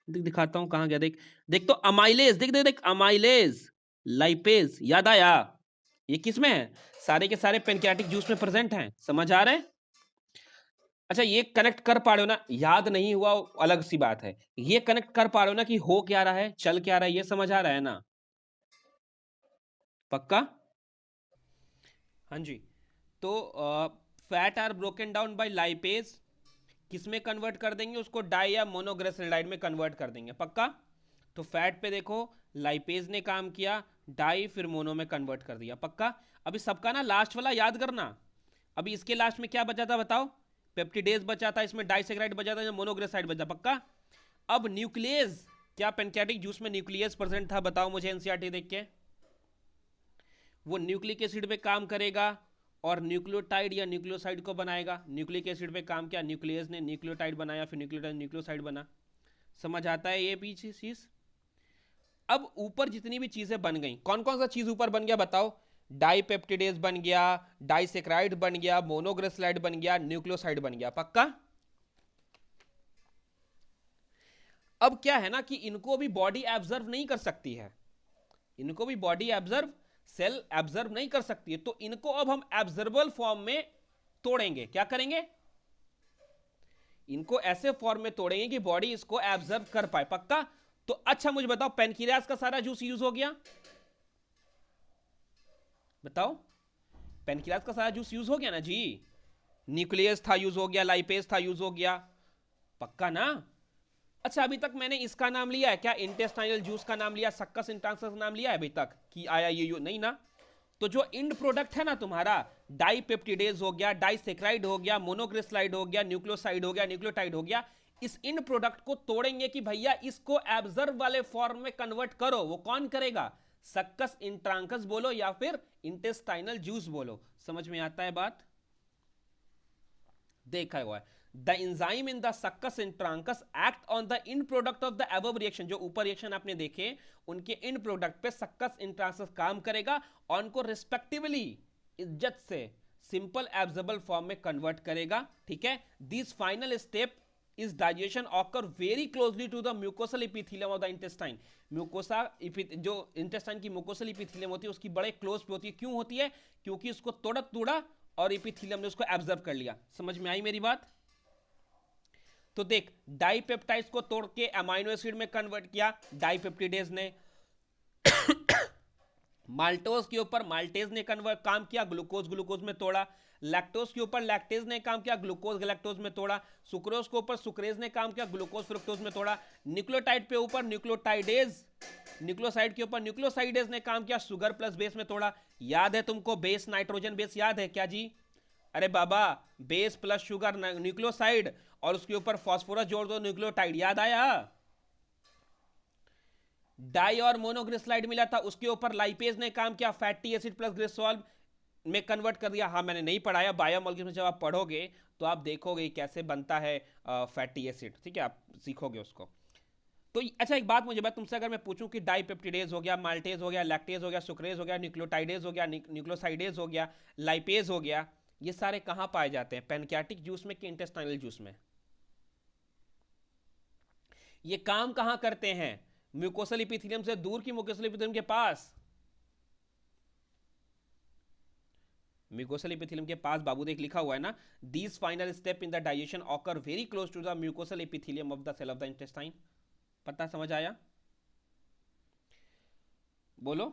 दिखाता हूं कहां गया, देख देख तो, अमाइलेज, देख देख देख, अमाइलेज लाइपेज, याद आया? ये किस में है? सारे के सारे पैनक्रियाटिक जूस में प्रेजेंट हैं, समझ आ रहा है? अच्छा ये कनेक्ट कर पा रहे हो ना? याद नहीं हुआ अलग सी बात है, ये कनेक्ट कर पा रहे हो ना कि हो क्या रहा है, चल क्या रहा है, ये समझ आ रहा है ना? पक्का? हाँ जी। तो fat are broken down by lipase, किस में कन्वर्ट कर देंगे उसको? डाई या मोनोग्लिसराइड में कन्वर्ट कर देंगे, पक्का? तो फैट पे देखो, लाइपेज ने काम किया, डाई फिर मोनो में कन्वर्ट कर दिया, पक्का? अभी सबका ना लास्ट वाला याद करना। अभी इसके लास्ट में क्या बचा था बताओ? पेप्टिडेज बचा था, इसमें डाइसेक्राइड बचा था, मोनोग्लिसराइड बचा, पक्का? अब न्यूक्लियस, क्या पेनक्रियाटिक जूस में न्यूक्लियस प्रेजेंट था? बताओ मुझे एनसीईआरटी देख के। वो न्यूक्लिक एसिड पे काम करेगा और न्यूक्लियोटाइड या न्यूक्लियोसाइड को बनाएगा। न्यूक्लिक एसिड पे काम किया, न्यूक्लियस ने न्यूक्लियोटाइड बनाया, फिर न्यूक्लियोटाइड न्यूक्लियोसाइड बना। समझ आता है ये पीछे चीज? अब ऊपर जितनी भी चीजें बन गई, कौन कौन सा चीज ऊपर बन गया बताओ? डाइपेप्टिडेज बन गया, डाइसेक्राइड बन गया, मोनोग्लिसराइड बन गया, न्यूक्लियोसाइड बन गया, पक्का? अब क्या है ना कि इनको भी बॉडी एब्जर्व नहीं कर सकती है, इनको भी बॉडी एब्जर्व, सेल एब्जर्व नहीं कर सकती है, तो इनको अब हम एब्जर्बल फॉर्म में तोड़ेंगे। क्या करेंगे? इनको ऐसे फॉर्म में तोड़ेंगे कि बॉडी इसको एब्जर्व कर पाए, पक्का? तो अच्छा मुझे बताओ, पेनक्रियाज का सारा जूस यूज हो गया? बताओ, पेनक्रियाज का सारा जूस यूज हो गया ना जी? न्यूक्लियस था यूज हो गया, लाइपेज था यूज हो गया, पक्का ना? अच्छा अभी तक मैंने इसका नाम लिया है क्या? इंटेस्टाइनल जूस का नाम लिया, सक्कस इंट्रांसस का नाम लिया है अभी तक कि आया ये नहीं ना? तो जो इंड प्रोडक्ट है ना तुम्हारा, डाइपेप्टिडेज हो गया, डाइसेक्राइड हो गया, मोनोग्लिसराइड हो गया, न्यूक्लियोसाइड हो गया, न्यूक्लियोटाइड हो गया, इस इंड प्रोडक्ट को तोड़ेंगे कि भैया इसको एब्जर्व वाले फॉर्म में कन्वर्ट करो। वो कौन करेगा? सक्कस इंट्रांकस बोलो या फिर इंटेस्टाइनल जूस बोलो। समझ में आता है बात? देखा हुआ है। The enzyme in the succus entericus act on the end product of the above reaction, जो ऊपर रिएक्शन आपने देखे उनके इन प्रोडक्ट पे सक्कस इंट्रांकस काम करेगा और उनको रिस्पेक्टिवली, इज्जत से, सिंपल एब्जर्बल फॉर्म में कन्वर्ट करेगा, ठीक है? This final step is digestion occur very closely to the mucosal epithelium of the intestine. Mucosa जो इंटेस्टाइन की म्यूकोसल इपिथेलियम होती है उसकी बड़े क्लोज पे होती है। क्यों होती है? क्योंकि उसको तोड़ा और इपिथेलियम ने उसको एब्जर्व कर लिया। समझ में आई मेरी बात? तो देख, डाइपेप्टाइड्स को तोड़ के अमाइनो एसिड में कन्वर्ट किया डाइपेप्टिडेज ने। माल्टोज के ऊपर माल्टेज ने कन्वर्ट काम किया, ग्लूकोज ग्लूकोज में तोड़ा। लैक्टोज के ऊपर लैक्टेज ने काम किया, ग्लूकोज गैलेक्टोज में तोड़ा। सुक्रोज के ऊपर सुक्रेज ने काम किया, ग्लूकोज फ्रुक्टोज में तोड़ा। न्यूक्लियोटाइड पे ऊपर न्यूक्लियोटाइडेज, न्यूक्लियोसाइड के ऊपर न्यूक्लियोसाइडेज ने काम किया, शुगर प्लस बेस में तोड़ा। याद है तुमको बेस, नाइट्रोजन बेस याद है क्या जी? अरे बाबा, बेस प्लस शुगर न्यूक्लियोसाइड और उसके ऊपर फास्फोरस जोड़ दो, न्यूक्लियोटाइड, याद आया? डाई और मोनोग्लिसराइड मिला था, उसके ऊपर लाइपेज ने काम किया, फैटी एसिड प्लस ग्लिसरॉल में कन्वर्ट कर दिया। हाँ मैंने नहीं पढ़ाया, बायोमोलिक्यूल्स में जब आप पढ़ोगे तो आप देखोगे कैसे बनता है फैटी एसिड, ठीक है, आप सीखोगे उसको। तो अच्छा एक बात मुझे तुमसे अगर मैं पूछूं कि डाइपेप्टिडेज हो गया, माल्टेज हो गया, लैक्टेज हो गया, सुक्रेज हो गया, न्यूक्लियोटाइडेज हो गया, न्यूक्लियोसाइडेज हो गया, लाइपेज हो गया, ये सारे कहाँ पाए जाते हैं? पैनक्रियाटिक जूस में कि इंटेस्टाइनल जूस में? ये काम कहाँ करते हैं? म्यूकोसल इपिथेलियम से दूर की म्यूकोसल इपिथेलियम के पास? म्यूकोसल इपिथेलियम के पास बाबू, देख लिखा हुआ है ना, these final step in the digestion occur very close to the mucosal epithelium of the cell of the intestine. पता समझ आया? बोलो।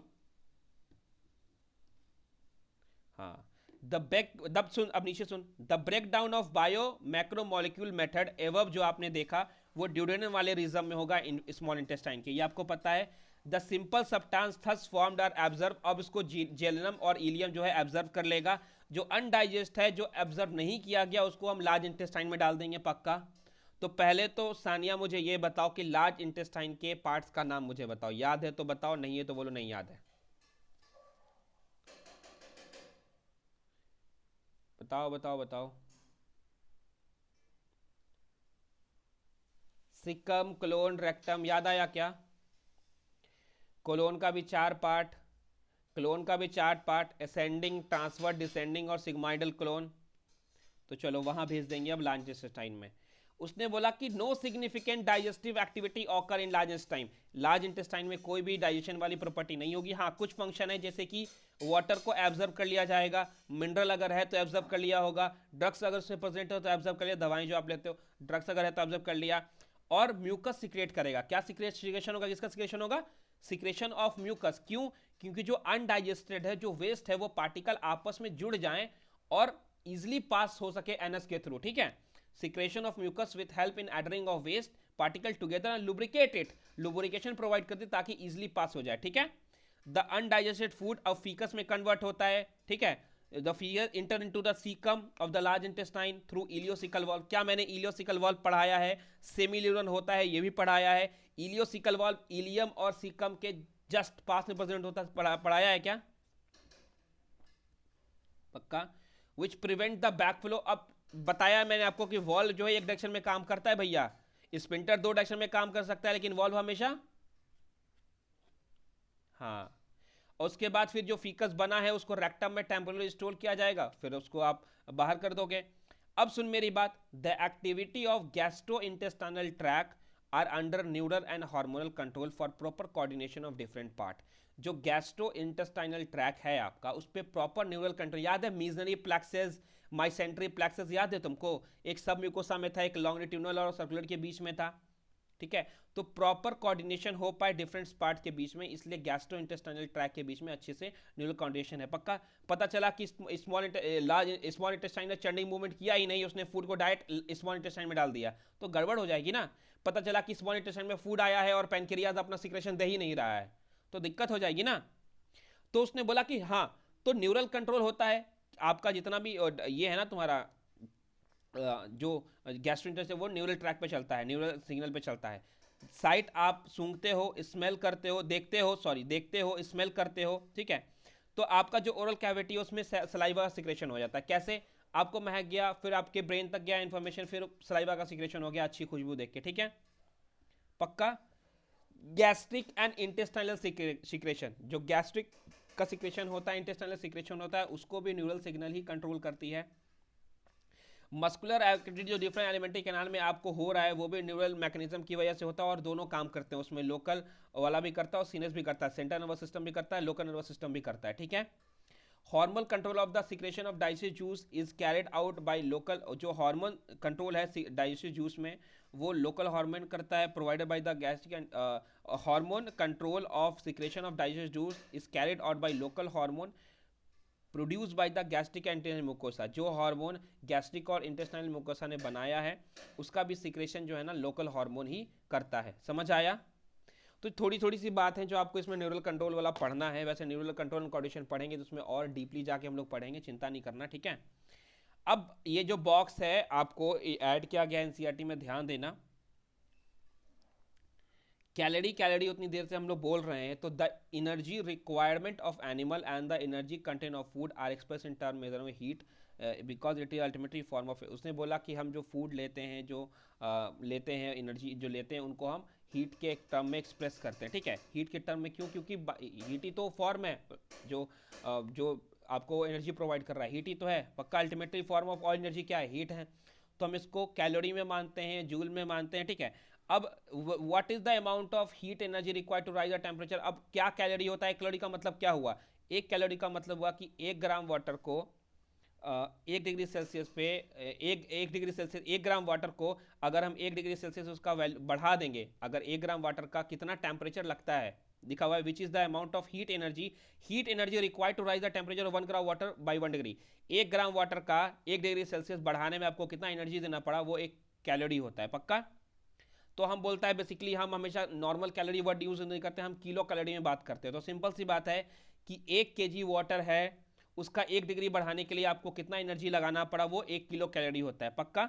हाँ, द सुन, अब नीचे सुन, the breakdown of bio macromolecule method above जो आपने देखा वो ड्यूडेनम वाले रीजन में होगा, इन स्मॉल इंटेस्टाइन के, ये आपको पता है। The simple substance thus formed are absorb, अब इसको जेलनम और इलियम जो है एब्जर्व कर लेगा। जो अनडाइजेस्ट है, जो एब्जर्व नहीं किया गया, उसको हम लार्ज इंटेस्टाइन में डाल देंगे पक्का। तो पहले तो सानिया मुझे ये बताओ कि लार्ज इंटेस्टाइन के पार्ट्स का नाम मुझे बताओ, याद है तो बताओ, नहीं है तो बोलो नहीं याद है। बताओ बताओ बताओ। सिकम, क्लोन, रेक्टम, याद आया क्या? कोलोन का भी 4 पार्ट, क्लोन का भी 4 पार्ट, असेंडिंग, ट्रांसफर, डिसेंडिंग और सिग्माइडल क्लोन। तो चलो वहां भेज देंगे अब लार्ज इंटेस्टाइन में। उसने बोला कि no significant digestive activity occur in large intestine, large intestine में कोई भी डाइजेशन वाली प्रॉपर्टी नहीं होगी। हाँ कुछ फंक्शन है, जैसे कि वाटर को एब्जर्व कर लिया जाएगा, मिनरल अगर है तो एब्जर्व कर लिया होगा, ड्रग्स अगर उससे प्रेजेंट हो तो एब्जर्व कर लिया, दवाएं जो आप लेते हो, ड्रग्स अगर है तो एब्जर्व कर लिया। और म्यूकस सिक्रेट करेगा, क्या सिक्रेशन होगा, किसका सिक्रेशन होगा? Secretion of mucus. क्यों? क्योंकि जो अनडाइजेस्टेड है, जो वेस्ट है, वो पार्टिकल आपस में जुड़ जाएं और इजिली पास हो सके एनस के थ्रू, ठीक है। Secretion of mucus with help in adhering of waste particle together and lubricate it, lubrication provide करती ताकि इजिली पास हो जाए, ठीक है। द अनडाइजेस्टेड फूड अब फीकस में कन्वर्ट होता है, ठीक है। The fear enter into the caecum of the large intestine through ileocaecal valve. क्या मैंने इलियोसिकल वॉल्व पढ़ाया है? सेमील्यूरन होता है, ये भी पढ़ाया है। इलियोसिकल वॉल्व इलियम और सीकम के जस्ट पास में प्रेजेंट होता है, पढ़ाया है क्या? पक्का। विच प्रिवेंट द बैकफ्लो, अब बताया मैंने आपको कि वॉल्व जो है एक डायरेक्शन में काम करता है भैया, स्पिंटर 2 डायरेक्शन में काम कर सकता है, लेकिन वॉल्व हमेशा, हाँ। और उसके बाद फिर जो फीकस बना है उसको रेक्टम में टेम्पोरली स्टोर किया जाएगा, फिर उसको आप बाहर कर दोगे। अब सुन मेरी बात, the activity of gastro intestinal tract are under neural and hormonal control for proper coordination of different part. जो गैस्ट्रो इंटेस्टाइनल ट्रैक है आपका, उस पर प्रॉपर न्यूरल कंट्रोल, याद है मीजनरी प्लेक्सेस, माइसेंट्री प्लेक्सेस, याद है तुमको? एक सब म्यूकोसा में था, एक लॉन्गिट्यूनल और सर्कुलर के बीच में था, ठीक है। तो प्रॉपर कोऑर्डिनेशन हो पाए डिफरेंट पार्ट के बीच में, इसलिए गैस्ट्रो इंटेस्टाइनल ट्रैक के बीच में अच्छे से न्यूरल कोऑर्डिनेशन है, पक्का। पता चला कि स्मॉल इंटेस्टाइन ने चर्निंग मूवमेंट किया ही नहीं, उसने फूड को डायरेक्ट स्मॉल इंटेस्टाइन में डाल दिया, तो गड़बड़ हो जाएगी ना। पता चला कि स्मॉल इंटेस्टाइन में फूड आया है और पैनक्रियाज अपना सिक्रेशन दे ही नहीं रहा है, तो दिक्कत हो जाएगी ना। तो उसने बोला कि हाँ, तो न्यूरल कंट्रोल होता है आपका, जितना भी ये है ना तुम्हारा जो गैस्ट्रोइंटेस्ट है, वो न्यूरल ट्रैक पे चलता है, न्यूरल सिग्नल पे चलता है। साइट आप सूंघते हो, स्मेल करते हो, देखते हो, सॉरी देखते हो, स्मेल करते हो, ठीक है। तो आपका जो ओरल कैविटी है उसमें सलाइवा का सिक्रेशन हो जाता है। कैसे? आपको महक गया, फिर आपके ब्रेन तक गया इन्फॉर्मेशन, फिर सलाइवा का सिक्रेशन हो गया अच्छी खुशबू देख के, ठीक है, पक्का। गैस्ट्रिक एंड इंटेस्टाइनल सिक्रेशन, जो गैस्ट्रिक का सिक्रेशन होता है, इंटेस्टाइनल सिक्रेशन होता है, उसको भी न्यूरल सिग्नल ही कंट्रोल करती है। मस्कुलर एक्टिविटी जो डिफरेंट एलिमेंट्री कैनाल में आपको हो रहा है, वो भी न्यूरल मैकेनिज्म की वजह से होता है, और दोनों काम करते हैं उसमें, लोकल वाला भी करता है और सीनस भी करता है, सेंट्रल नर्वस सिस्टम भी करता है, लोकल नर्वस सिस्टम भी करता है, ठीक है। Hormone control of the secretion of digestive juice is carried out by local, जो हार्मोन कंट्रोल है डाइजेस्टिव जूस में, वो लोकल हार्मोन करता है, provided by the gastric and hormone control of secretion of digestive juice is carried out by local hormone produce by the gastric and intestinal mucosa. जो hormone gastric और intestinal mucosa ने बनाया है, उसका भी secretion जो है ना लोकल हार्मोन ही करता है, समझ आया? तो थोड़ी थोड़ी सी बात है जो आपको इसमें न्यूरल कंट्रोल वाला पढ़ना है। वैसे न्यूरल कंट्रोल एंड कोऑर्डिनेशन पढ़ेंगे तो उसमें और डीपली जाके हम लोग पढ़ेंगे, चिंता नहीं करना, ठीक है। अब ये जो बॉक्स है आपको ऐड किया गया एनसीईआरटी में, ध्यान देना कैलोरी कैलोरी उतनी देर से हम लोग बोल रहे हैं, तो the energy requirement of animal and the energy content of food are express in term measure में heat, because it is ultimately form of, उसने बोला कि हम जो फूड लेते हैं, जो लेते हैं, एनर्जी जो लेते हैं, उनको हम हीट के टर्म में एक्सप्रेस करते हैं। ठीक है, हीट के टर्म में क्यों? क्योंकि हीट ही तो फॉर्म है जो जो आपको एनर्जी प्रोवाइड कर रहा है, हीट ही तो है पक्का। Ultimately form of all energy क्या है? हीट है। तो हम इसको कैलोरी में मानते हैं, जूल में मानते हैं। ठीक है, अब what is the amount of heat energy required to raise the temperature. अब क्या कैलोरी होता है? कैलोरी का मतलब क्या हुआ? एक कैलोरी का मतलब हुआ कि 1 ग्राम वाटर को 1 डिग्री सेल्सियस पे, एक डिग्री सेल्सियस, 1 ग्राम वाटर को अगर हम 1 डिग्री सेल्सियस उसका बढ़ा देंगे, अगर 1 ग्राम वाटर का कितना टेम्परेचर लगता है, लिखा हुआ है which is the amount of heat energy required to raise the temperature of 1 gram water by 1 degree. 1 gram water का 1 डिग्री सेल्सियस बढ़ाने में आपको कितना एनर्जी देना पड़ा, वो एक कैलोरी होता है पक्का। तो हम बोलता है बेसिकली, हम हमेशा नॉर्मल कैलोरी वर्ड यूज नहीं करते, हम किलो कैलोरी में बात करते हैं। तो सिंपल सी बात है कि 1 kg वाटर है, उसका 1 डिग्री बढ़ाने के लिए आपको कितना एनर्जी लगाना पड़ा, वो 1 किलो कैलोरी होता है पक्का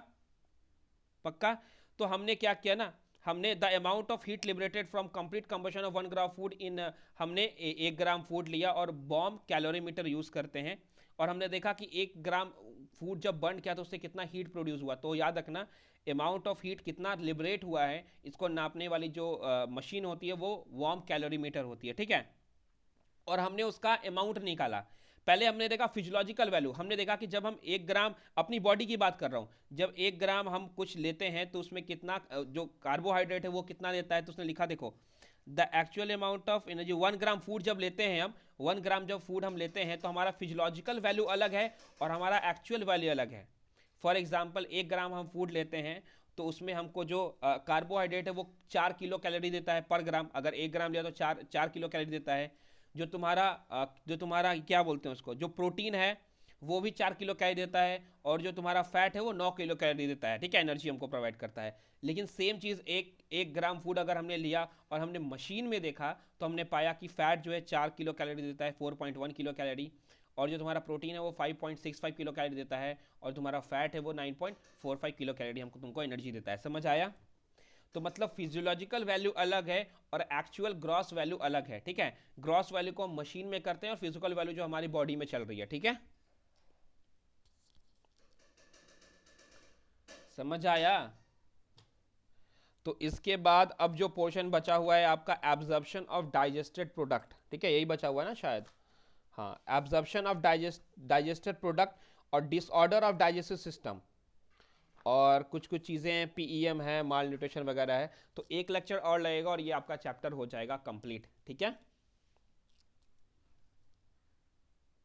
पक्का। तो हमने क्या किया ना, हमने the amount of heat liberated from complete combustion of 1 gram food in, हमने 1 ग्राम फूड लिया और बॉम्ब कैलोरीमीटर यूज करते हैं, और हमने देखा कि 1 ग्राम फूड जब बर्न किया तो उससे कितना हीट प्रोड्यूस हुआ। तो याद रखना, अमाउंट ऑफ हीट कितना लिबरेट हुआ है, इसको नापने वाली जो मशीन होती है वो वार्म कैलोरीमीटर होती है। ठीक है, और हमने उसका अमाउंट निकाला। पहले हमने देखा फिजियोलॉजिकल वैल्यू, हमने देखा कि जब हम 1 ग्राम, अपनी बॉडी की बात कर रहा हूँ, जब 1 ग्राम हम कुछ लेते हैं तो उसमें कितना जो कार्बोहाइड्रेट है वो कितना देता है, तो उसने लिखा देखो, the actual amount of energy 1 gram food जब लेते हैं हम, 1 ग्राम जब फूड हम लेते हैं तो हमारा फिजियोलॉजिकल वैल्यू अलग है और हमारा एक्चुअल वैल्यू अलग है। फॉर एग्जाम्पल 1 ग्राम हम फूड लेते हैं तो उसमें हमको जो कार्बोहाइड्रेट है वो 4 किलो कैलोरी देता है पर ग्राम। अगर 1 ग्राम लिया तो 4 किलो कैलोरी देता है। जो तुम्हारा क्या बोलते हैं उसको, जो प्रोटीन है वो भी 4 किलो कैलोरी देता है, और जो तुम्हारा फैट है वो 9 किलो कैलोरी देता है। ठीक है, एनर्जी हमको प्रोवाइड करता है। लेकिन सेम चीज़ एक ग्राम फूड अगर हमने लिया और हमने मशीन में देखा तो हमने पाया कि फैट जो है 4 किलो कैलोरी देता है, 4.1 किलो कैलोरी, और जो तुम्हारा प्रोटीन है वो 5.65 किलो कैलोरी देता है, और तुम्हारा फैट है वो 9.45 किलो कैलोरी हमको तुमको एनर्जी देता है। समझ आया? तो मतलब फिजियोलॉजिकल वैल्यू अलग है और एक्चुअल ग्रॉस वैल्यू अलग है। ठीक है, ग्रॉस वैल्यू को हम मशीन में करते हैं और फिजिकल वैल्यू जो हमारी बॉडी में चल रही है। ठीक है, समझ आया? तो इसके बाद अब जो पोर्शन बचा हुआ है आपका एब्जॉर्प्शन ऑफ डाइजेस्टेड प्रोडक्ट। ठीक है, यही बचा हुआ है ना शायद। हाँ, एब्जॉर्प्शन ऑफ डाइजेस्टेड प्रोडक्ट और डिसऑर्डर ऑफ डाइजेस्टिव सिस्टम, और कुछ कुछ चीज़ें पीईएम है, माल न्यूट्रिशन वगैरह है। तो एक लेक्चर और लगेगा और ये आपका चैप्टर हो जाएगा कंप्लीट। ठीक है।